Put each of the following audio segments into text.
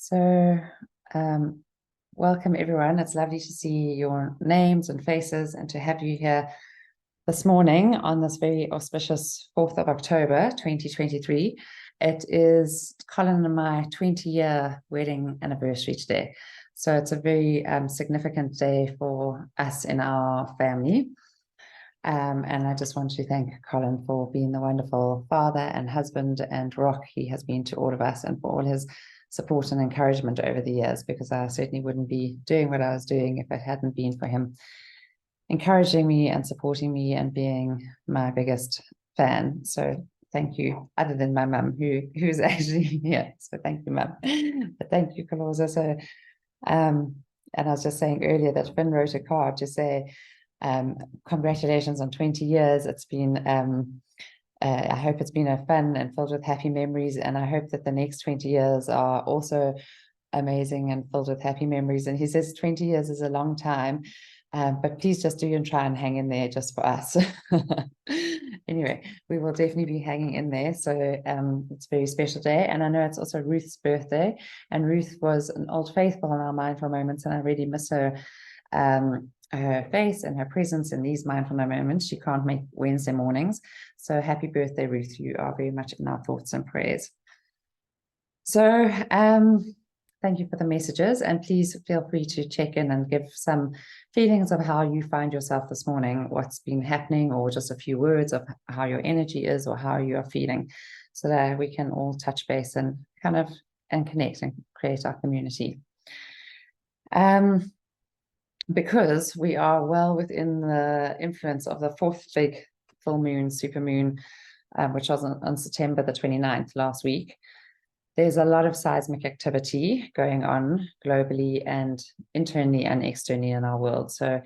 So, welcome everyone. It's lovely to see your names and faces and to have you here this morning on this very auspicious 4th of October, 2023. It is Colin and my 20-year wedding anniversary today. So it's a very significant day for us in our family. And I just want to thank Colin for being the wonderful father and husband and rock he has been to all of us, and for all his support and encouragement over the years, because I certainly wouldn't be doing what I was doing if it hadn't been for him encouraging me and supporting me and being my biggest fan. So thank you, other than my mum, who's actually here. So thank you, mum. But thank you, Kaloza. So, and I was just saying earlier that Finn wrote a card to say, congratulations on 20 years. It's been, I hope it's been a fun and filled with happy memories. And I hope that the next 20 years are also amazing and filled with happy memories. And he says 20 years is a long time. But please just do and try and hang in there just for us. Anyway, we will definitely be hanging in there. So it's a very special day. And I know it's also Ruth's birthday. And Ruth was an old faithful in our Mindful Moments. And I really miss her, her face and her presence in these Mindful Moments. She can't make Wednesday mornings. So happy birthday, Ruth. You are very much in our thoughts and prayers. So thank you for the messages, and please feel free to check in and give some feelings of how you find yourself this morning, what's been happening, or just a few words of how your energy is or how you are feeling, so that we can all touch base and kind of connect and create our community. Because we are well within the influence of the fourth big full moon, supermoon, which was on September the 29th last week. There's a lot of seismic activity going on globally and internally and externally in our world. So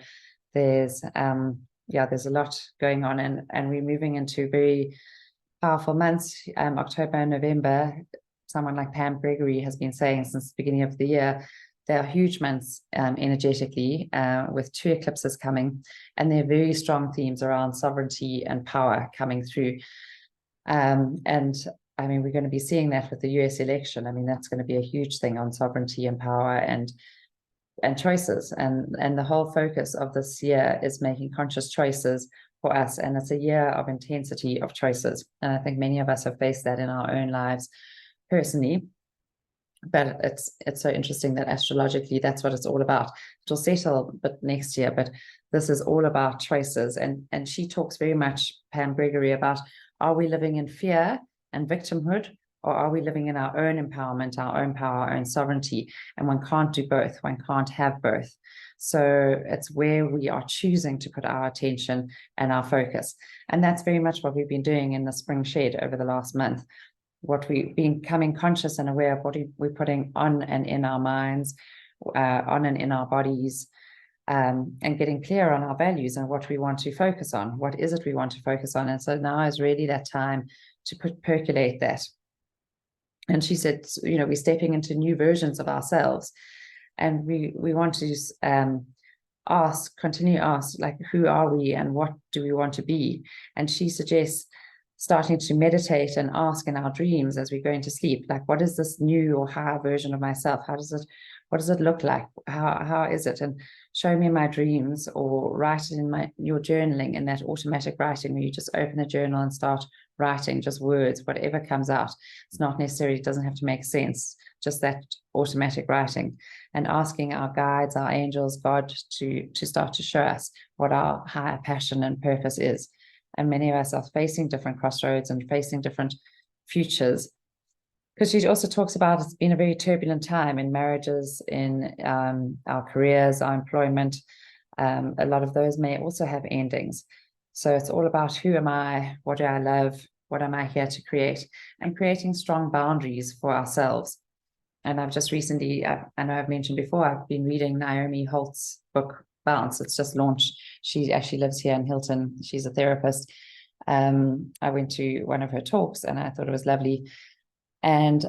there's there's a lot going on, and we're moving into very powerful months. October and November, someone like Pam Gregory has been saying since the beginning of the year, there are huge months energetically, with 2 eclipses coming, and there are very strong themes around sovereignty and power coming through. And I mean, we're going to be seeing that with the US election. I mean, that's going to be a huge thing on sovereignty and power and choices. And the whole focus of this year is making conscious choices for us. And it's a year of intensity of choices. And I think many of us have faced that in our own lives personally. But it's so interesting that astrologically, that's what it's all about. It'll settle but next year, but this is all about choices. And she talks very much, Pam Gregory, about, are we living in fear and victimhood, or are we living in our own empowerment, our own power, our own sovereignty? And one can't do both. One can't have both. So it's where we are choosing to put our attention and our focus. And that's very much what we've been doing in the Spring Shed over the last month. What we've been becoming conscious and aware of what we're putting on and in our minds, on and in our bodies, and getting clear on our values and what we want to focus on. What is it we want to focus on? And so now is really that time to percolate that. And she said, you know, we're stepping into new versions of ourselves, and we want to continue to ask, like, who are we and what do we want to be? And she suggests starting to meditate and ask in our dreams as we go into sleep, like, what is this new or higher version of myself? What does it look like? How is it? And show me my dreams, or write it in your journaling, in that automatic writing where you just open a journal and start writing just words, whatever comes out. It's not necessarily, it doesn't have to make sense, just that automatic writing, and asking our guides, our angels, God, to start to show us what our higher passion and purpose is. And many of us are facing different crossroads and facing different futures, because she also talks about it's been a very turbulent time in marriages, in our careers, our employment. A lot of those may also have endings. So it's all about, who am I? What do I love? What am I here to create? And creating strong boundaries for ourselves. And I've just recently, I know I've mentioned before, I've been reading Naomi Holt's book, Bounce. It's just launched. She actually lives here in Hilton. She's a therapist. I went to one of her talks and I thought it was lovely. And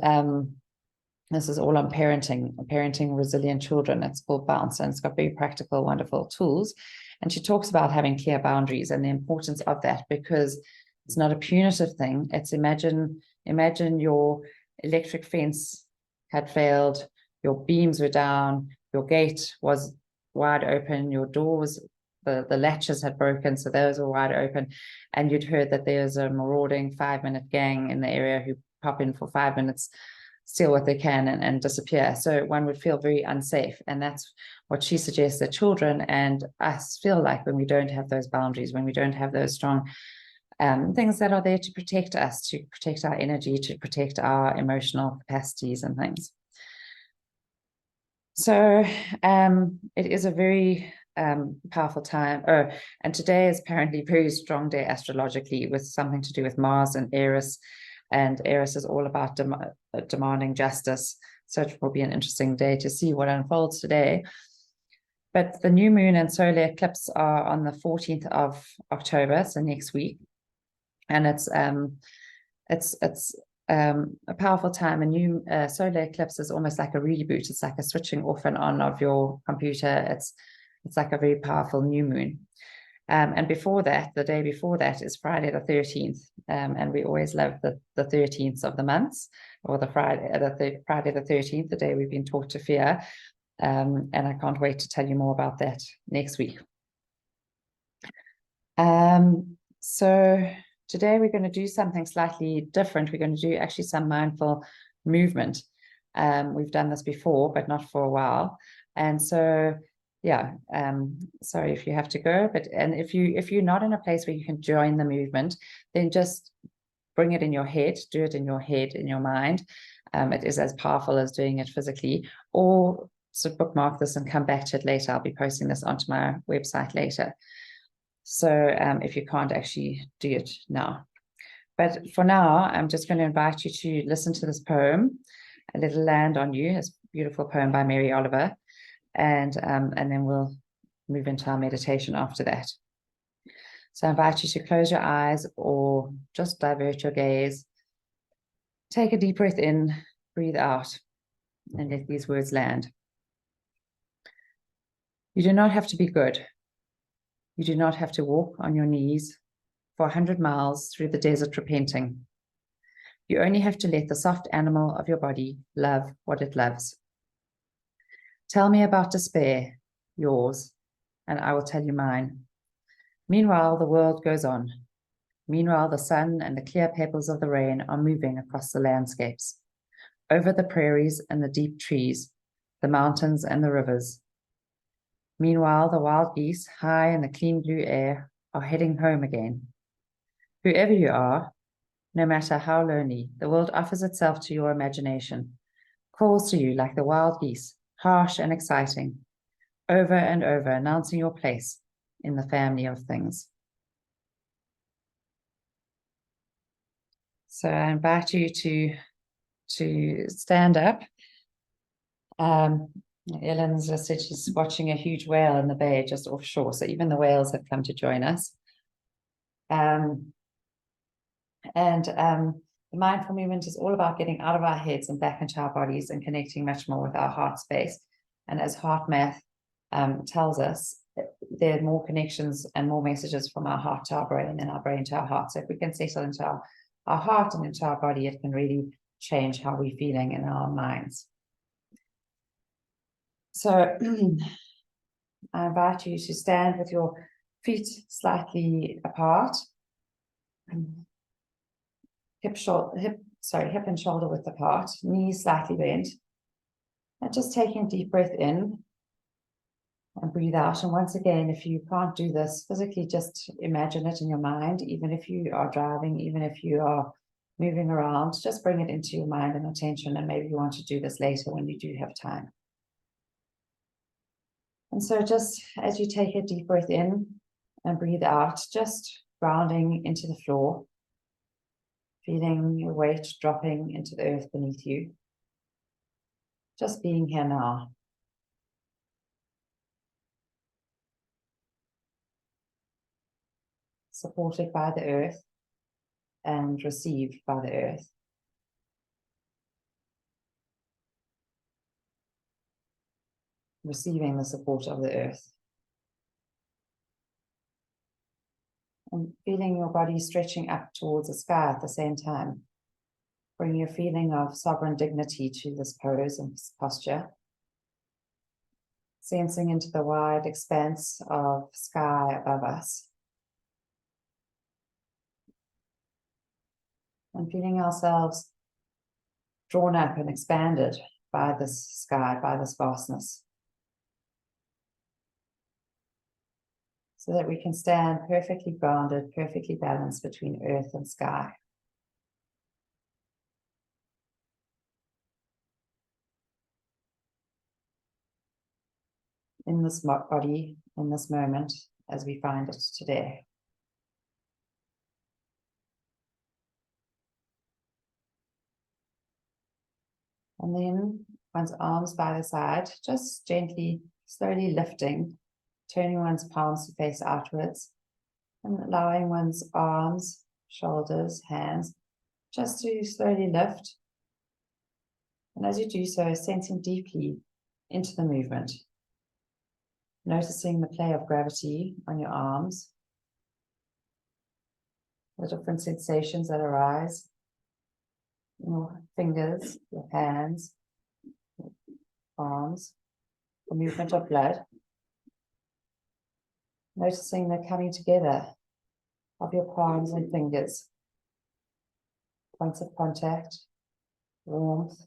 this is all on parenting resilient children. It's called Bounce, and it's got very practical, wonderful tools. And she talks about having clear boundaries and the importance of that, because it's not a punitive thing. It's imagine your electric fence had failed, your beams were down, your gate was wide open, your doors, the latches had broken, so those were wide open, and you'd heard that there's a marauding 5-minute gang in the area who pop in for 5 minutes, steal what they can, and disappear. So one would feel very unsafe. And that's what she suggests that children and us feel like when we don't have those boundaries, when we don't have those strong things that are there to protect us, to protect our energy, to protect our emotional capacities and things. So it is a very powerful time. Oh, and today is apparently a very strong day astrologically, with something to do with Mars and Eris. And Eris is all about demanding justice. So it will be an interesting day to see what unfolds today. But the new moon and solar eclipse are on the 14th of October, so next week. And it's a powerful time. A new solar eclipse is almost like a reboot. It's like a switching off and on of your computer. It's like a very powerful new moon. And before that, the day before that is Friday the 13th. And we always love the 13th of the months, or the Friday the 13th, the day we've been taught to fear. And I can't wait to tell you more about that next week. So today we're going to do something slightly different. We're going to do actually some mindful movement. We've done this before, but not for a while. And so, yeah, sorry if you have to go, and if you're not in a place where you can join the movement, then just bring it in your head, do it in your head, in your mind. It is as powerful as doing it physically, or so bookmark this and come back to it later. I'll be posting this onto my website later. So if you can't actually do it now. But for now, I'm just going to invite you to listen to this poem, A Little Land on You. It's a beautiful poem by Mary Oliver. And then we'll move into our meditation after that. So I invite you to close your eyes or just divert your gaze. Take a deep breath in, breathe out, and let these words land. You do not have to be good. You do not have to walk on your knees for 100 miles through the desert repenting. You only have to let the soft animal of your body love what it loves. Tell me about despair, yours, and I will tell you mine. Meanwhile, the world goes on. Meanwhile, the sun and the clear pebbles of the rain are moving across the landscapes, over the prairies and the deep trees, the mountains and the rivers. Meanwhile, the wild geese, high in the clean blue air, are heading home again. Whoever you are, no matter how lonely, the world offers itself to your imagination, calls to you like the wild geese, harsh and exciting, over and over, announcing your place in the family of things. So I invite you to stand up. Ellen's just said she's watching a huge whale in the bay just offshore, so even the whales have come to join us. The mindful movement is all about getting out of our heads and back into our bodies and connecting much more with our heart space. And as heart math tells us, there are more connections and more messages from our heart to our brain than our brain to our heart. So if we can settle into our heart and into our body, it can really change how we're feeling in our minds. So I invite you to stand with your feet slightly apart, hip and shoulder width apart, knees slightly bent, and just taking a deep breath in and breathe out. And once again, if you can't do this physically, just imagine it in your mind. Even if you are driving, even if you are moving around, just bring it into your mind and attention. And maybe you want to do this later when you do have time. And so just as you take a deep breath in and breathe out, just grounding into the floor, feeling your weight dropping into the earth beneath you. Just being here now. Supported by the earth and received by the earth. Receiving the support of the earth. And feeling your body stretching up towards the sky at the same time. Bring a feeling of sovereign dignity to this pose and this posture. Sensing into the wide expanse of sky above us. And feeling ourselves drawn up and expanded by this sky, by this vastness. So that we can stand perfectly grounded, perfectly balanced between earth and sky. In this body, in this moment, as we find it today. And then one's arms by the side, just gently, slowly lifting, turning one's palms to face outwards, and allowing one's arms, shoulders, hands, just to slowly lift. And as you do so, sensing deeply into the movement, noticing the play of gravity on your arms, the different sensations that arise, your fingers, your hands, arms, the movement of blood. Noticing the coming together of your palms and fingers, points of contact, warmth,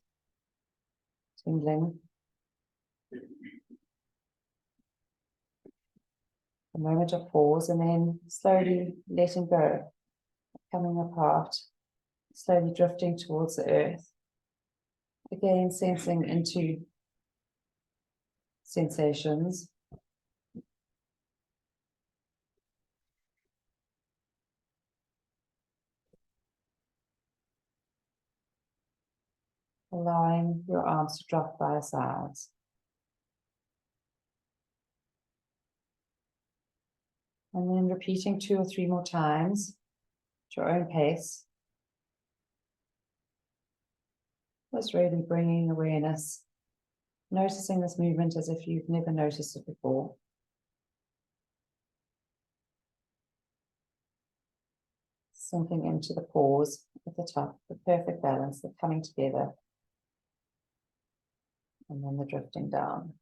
tingling. A moment of pause and then slowly letting go, coming apart, slowly drifting towards the earth. Again, sensing into sensations. Allowing your arms to drop by your sides. And then repeating 2 or 3 more times at your own pace. Just really bringing awareness, noticing this movement as if you've never noticed it before. Sinking into the pause at the top, the perfect balance, the coming together, and then the drifting down.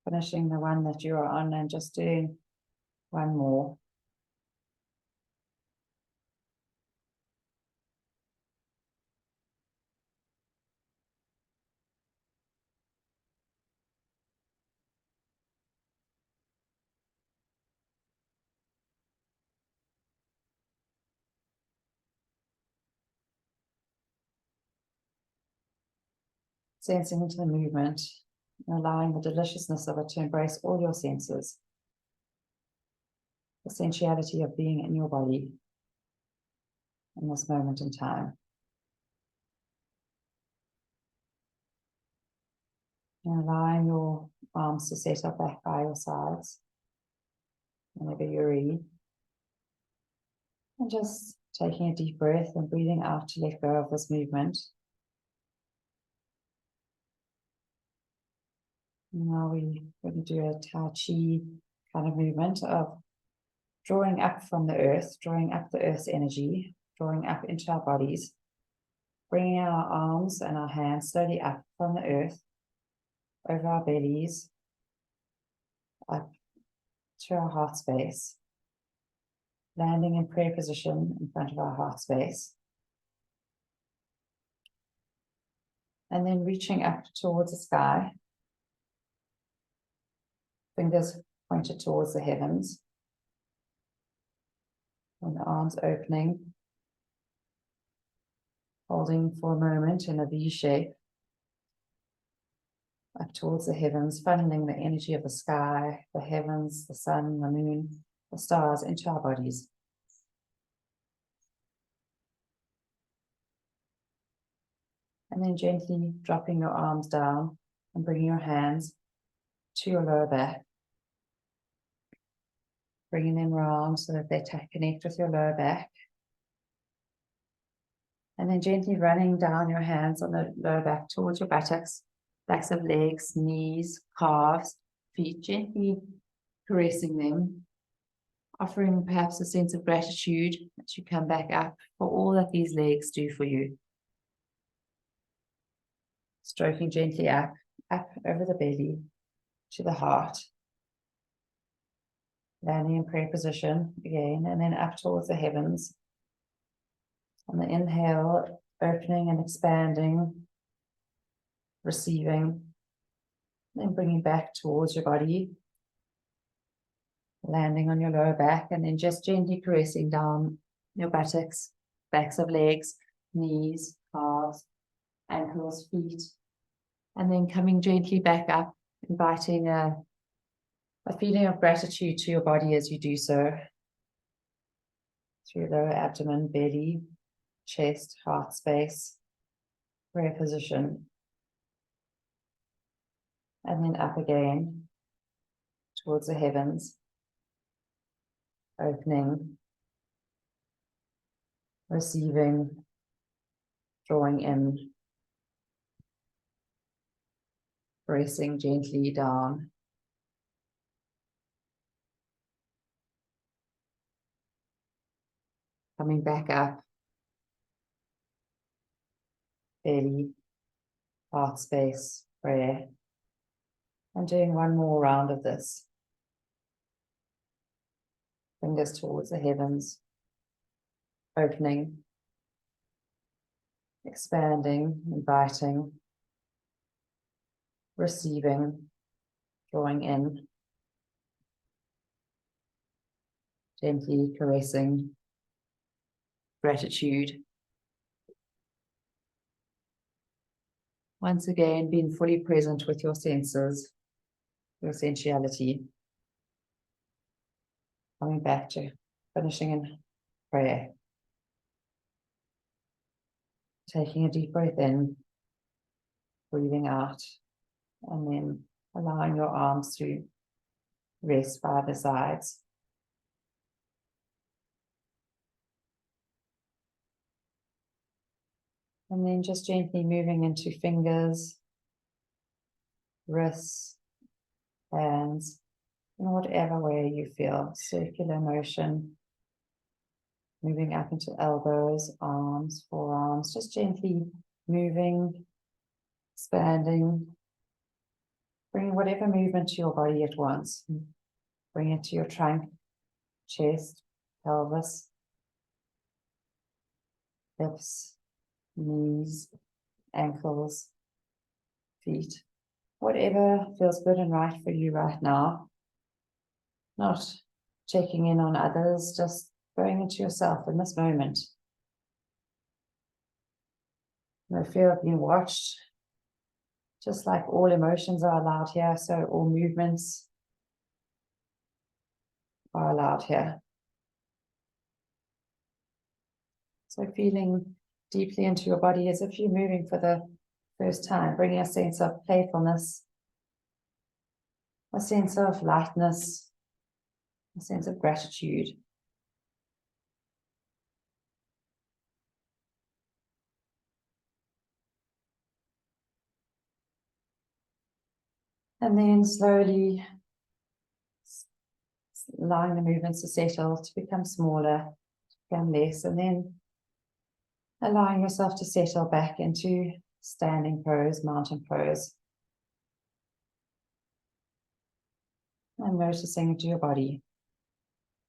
Finishing the one that you are on and just doing one more. Sensing into the movement, and allowing the deliciousness of it to embrace all your senses. The sensuality of being in your body in this moment in time. And allowing your arms to set up back by your sides whenever you're ready. And just taking a deep breath and breathing out to let go of this movement. Now we're going to do a Tai Chi kind of movement of drawing up from the earth, drawing up the earth's energy, drawing up into our bodies, bringing our arms and our hands slowly up from the earth, over our bellies, up to our heart space, landing in prayer position in front of our heart space. And then reaching up towards the sky, fingers pointed towards the heavens, and the arms opening, holding for a moment in a V shape, up towards the heavens, funneling the energy of the sky, the heavens, the sun, the moon, the stars into our bodies. And then gently dropping your arms down and bringing your hands to your lower back. Bringing them round so that they connect with your lower back. And then gently running down your hands on the lower back towards your buttocks, backs of legs, knees, calves, feet, gently caressing them, offering perhaps a sense of gratitude as you come back up for all that these legs do for you. Stroking gently up over the belly to the heart. Landing in prayer position again, and then up towards the heavens. On the inhale, opening and expanding, receiving, then bringing back towards your body, landing on your lower back, and then just gently caressing down your buttocks, backs of legs, knees, calves, ankles, feet, and then coming gently back up, inviting a feeling of gratitude to your body as you do so, through lower abdomen, belly, chest, heart space, prayer position, and then up again towards the heavens, opening, receiving, drawing in, pressing gently down. Coming back up, belly, heart space, prayer, and doing one more round of this. Fingers towards the heavens, opening, expanding, inviting, receiving, drawing in, gently caressing, gratitude. Once again, being fully present with your senses, your sensuality. Coming back to finishing in prayer. Taking a deep breath in, breathing out, and then allowing your arms to rest by the sides. And then just gently moving into fingers, wrists, hands, in whatever way you feel, circular motion, moving up into elbows, arms, forearms, just gently moving, expanding, bring whatever movement to your body at once. Bring it to your trunk, chest, pelvis, hips, knees, ankles, feet, whatever feels good and right for you right now. Not checking in on others, just going into yourself in this moment. No fear of being watched. Just like all emotions are allowed here, so all movements are allowed here. So feeling deeply into your body as if you're moving for the first time, bringing a sense of playfulness, a sense of lightness, a sense of gratitude. And then slowly allowing the movements to settle, to become smaller, to become less, and then allowing yourself to settle back into standing pose, mountain pose. And noticing into your body,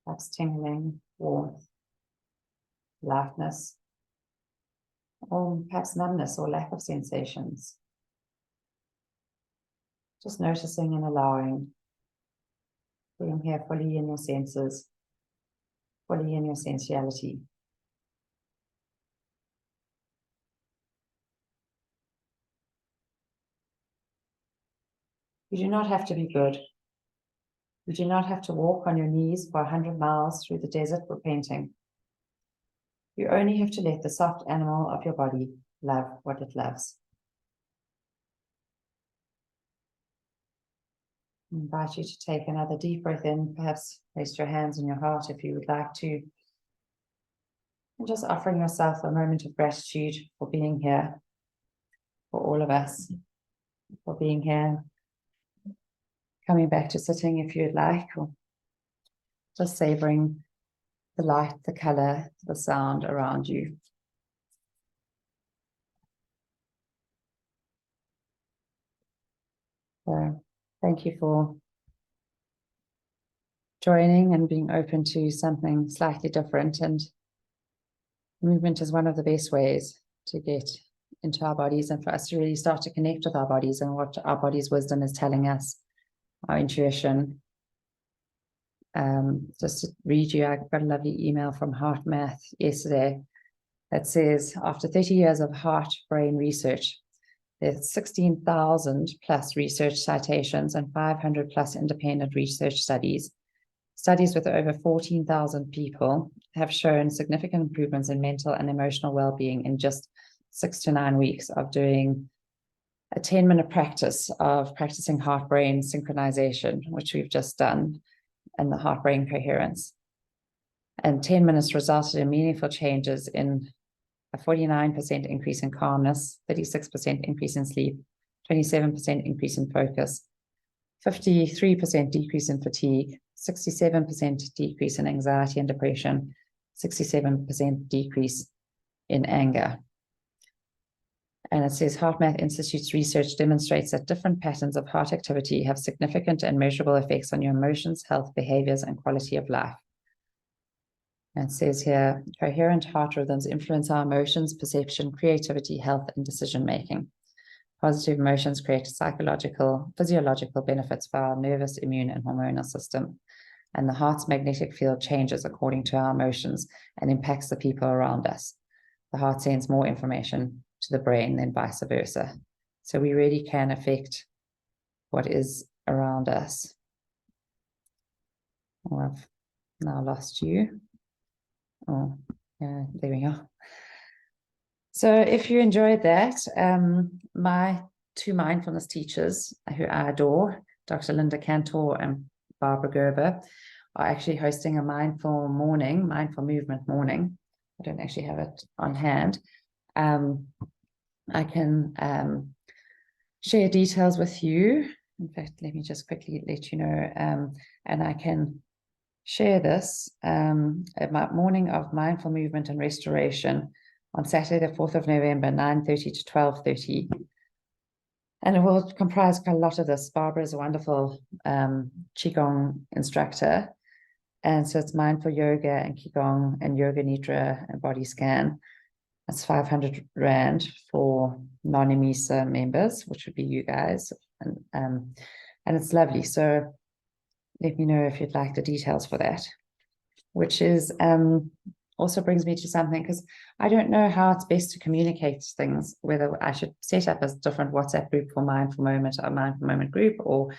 perhaps tingling, warmth, lightness, or perhaps numbness or lack of sensations. Just noticing and allowing, being here fully in your senses, fully in your sensuality. You do not have to be good. You do not have to walk on your knees for 100 miles through the desert repenting. You only have to let the soft animal of your body love what it loves. I invite you to take another deep breath in, perhaps place your hands on your heart if you would like to. And just offering yourself a moment of gratitude for being here, for all of us, for being here. Coming back to sitting if you'd like, or just savoring the light, the color, the sound around you. So thank you for joining and being open to something slightly different. And movement is one of the best ways to get into our bodies and for us to really start to connect with our bodies and what our body's wisdom is telling us, our intuition. Just to read you, I got a lovely email from Heart Math yesterday that says, after 30 years of heart-brain research, there's 16,000 plus research citations and 500 plus independent research studies. Studies with over 14,000 people have shown significant improvements in mental and emotional well-being in just 6 to 9 weeks of doing a 10-minute practice of practicing heart-brain synchronization, which we've just done, and the heart-brain coherence. And 10 minutes resulted in meaningful changes in a 49% increase in calmness, 36% increase in sleep, 27% increase in focus, 53% decrease in fatigue, 67% decrease in anxiety and depression, 67% decrease in anger. And it says HeartMath Institute's research demonstrates that different patterns of heart activity have significant and measurable effects on your emotions, health, behaviors, and quality of life. And it says here, coherent heart rhythms influence our emotions, perception, creativity, health, and decision-making. Positive emotions create psychological, physiological benefits for our nervous, immune, and hormonal system. And the heart's magnetic field changes according to our emotions and impacts the people around us. The heart sends more information to the brain than vice versa. So we really can affect what is around us. Oh, I've now lost you. Oh, yeah, there we go. So if you enjoyed that, my two mindfulness teachers who I adore, Dr. Linda Cantor and Barbara Gerber, are actually hosting a mindful movement morning. I don't actually have it on hand. I can share details with you. In fact, let me just quickly let you know, and I can share this at my morning of mindful movement and restoration on Saturday, the 4th of November, 9:30 to 12:30. And it will comprise quite a lot of this. Barbara is a wonderful Qigong instructor. And so it's mindful yoga and Qigong and yoga nidra and body scan. It's 500 Rand for non-EMISA members, which would be you guys. And it's lovely. So let me know if you'd like the details for that, which is also brings me to something, because I don't know how it's best to communicate things, whether I should set up a different WhatsApp group for Mindful Moment, a Mindful Moment group, or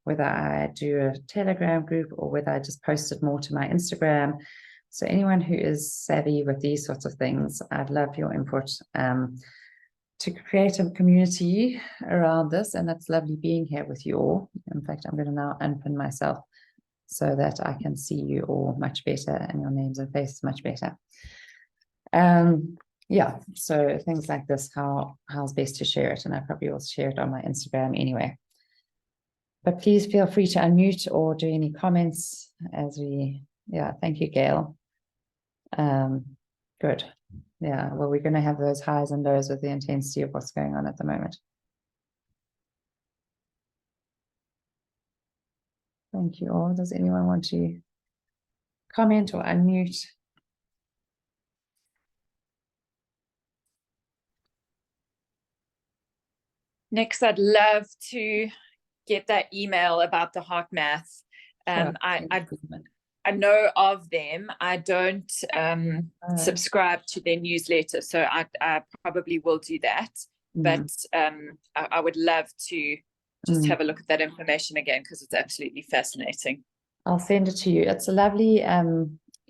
whether I do a Telegram group, or whether I just post it more to my Instagram. So anyone who is savvy with these sorts of things, I'd love your input to create a community around this. And it's lovely being here with you all. In fact, I'm going to now unpin myself so that I can see you all much better and your names and faces much better. Yeah, so things like this, how's best to share it? And I probably will share it on my Instagram anyway. But please feel free to unmute or do any comments as thank you, Gail. Good. Yeah, well, we're going to have those highs and lows with the intensity of what's going on at the moment. Thank you all. Does anyone want to comment or unmute? Next, I'd love to get that email about the heart math. Sure. I know of them. I don't subscribe to their newsletter, so I probably will do that. But I would love to just have a look at that information again, because it's absolutely fascinating. I'll send it to you. It's a lovely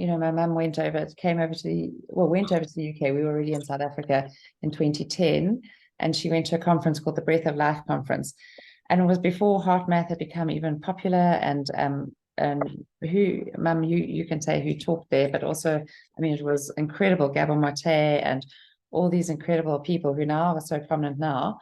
my mum went over to the UK. We were already in South Africa in 2010, and she went to a conference called the Breath of Life Conference. And it was before HeartMath had become even popular. And who, Mum, you can say who talked there, but also, I mean, it was incredible. Gabor Mate and all these incredible people who now are so prominent now.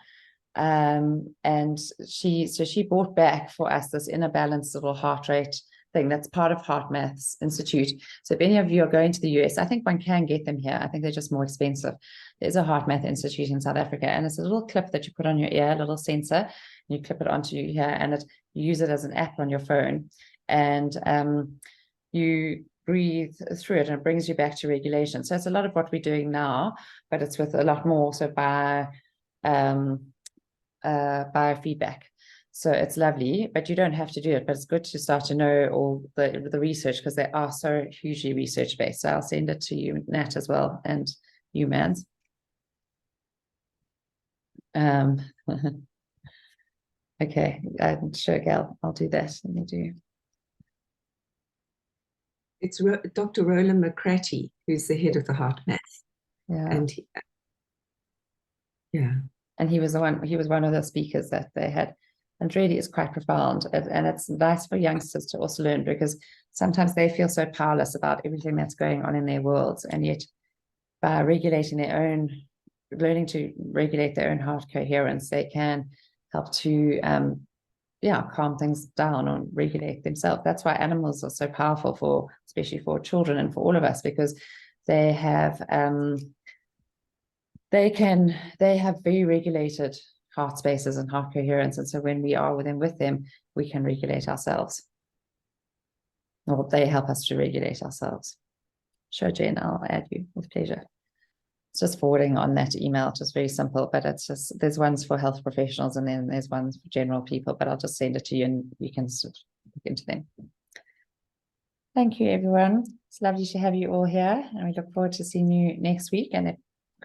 And she brought back for us this inner balance little heart rate thing that's part of HeartMath's Institute. So if any of you are going to the US, I think one can get them here. I think they're just more expensive. There's a HeartMath Institute in South Africa, and it's a little clip that you put on your ear, a little sensor, and you clip it onto your ear, and you use it as an app on your phone, and you breathe through it, and it brings you back to regulation. So it's a lot of what we're doing now, but it's with a lot more so biofeedback. So it's lovely, but you don't have to do it. But it's good to start to know all the research, because they are so hugely research based. So I'll send it to you, Nat, as well, and you, Mans. Okay, sure, Gail, I'll do that. Let me do. It's Dr. Roland McCratty, who's the head of the HeartMath. Yeah. And and he was one of the speakers that they had, and really is quite profound. And it's nice for youngsters to also learn, because sometimes they feel so powerless about everything that's going on in their worlds, and yet by learning to regulate their own heart coherence, they can help to calm things down or regulate themselves. That's why animals are so powerful, especially for children and for all of us, because they have they have very regulated heart spaces and heart coherence. And so when we are with them, we can regulate ourselves. Or they help us to regulate ourselves. Sure, Jane, I'll add you with pleasure. It's just forwarding on that email, just very simple, but it's just, there's ones for health professionals and then there's ones for general people, but I'll just send it to you and you can sort of look into them. Thank you, everyone. It's lovely to have you all here, and we look forward to seeing you next week. And if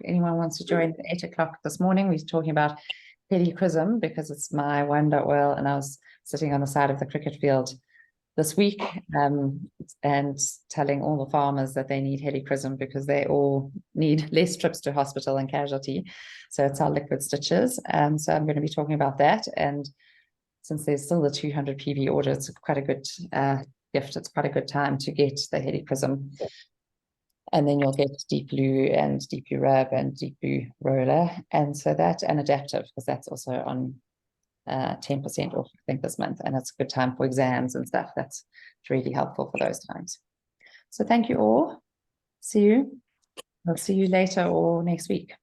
anyone wants to join at 8 o'clock this morning, we're talking about helichrysum, because it's my wonder oil, and I was sitting on the side of the cricket field this week and telling all the farmers that they need helichrysum because they all need less trips to hospital and casualty. So it's our liquid stitches. So I'm going to be talking about that. And since there's still the 200 PV order, it's quite a good gift. It's quite a good time to get the helichrysum. And then you'll get Deep Blue and Deep Blue Rub and Deep Blue Roller. And so that, and Adaptive, because that's also on 10% off, I think, this month. And it's a good time for exams and stuff. That's really helpful for those times. So thank you all. See you. I'll see you later or next week.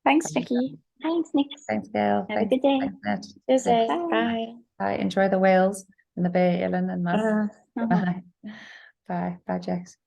Thanks, Jackie. Thanks, Nick. Thanks, Gail. Have a good day. Thanks, Bye. Bye. Bye. Enjoy the whales in the bay, Ellen and Musk. Uh-huh. Bye. Bye. Bye, Jax.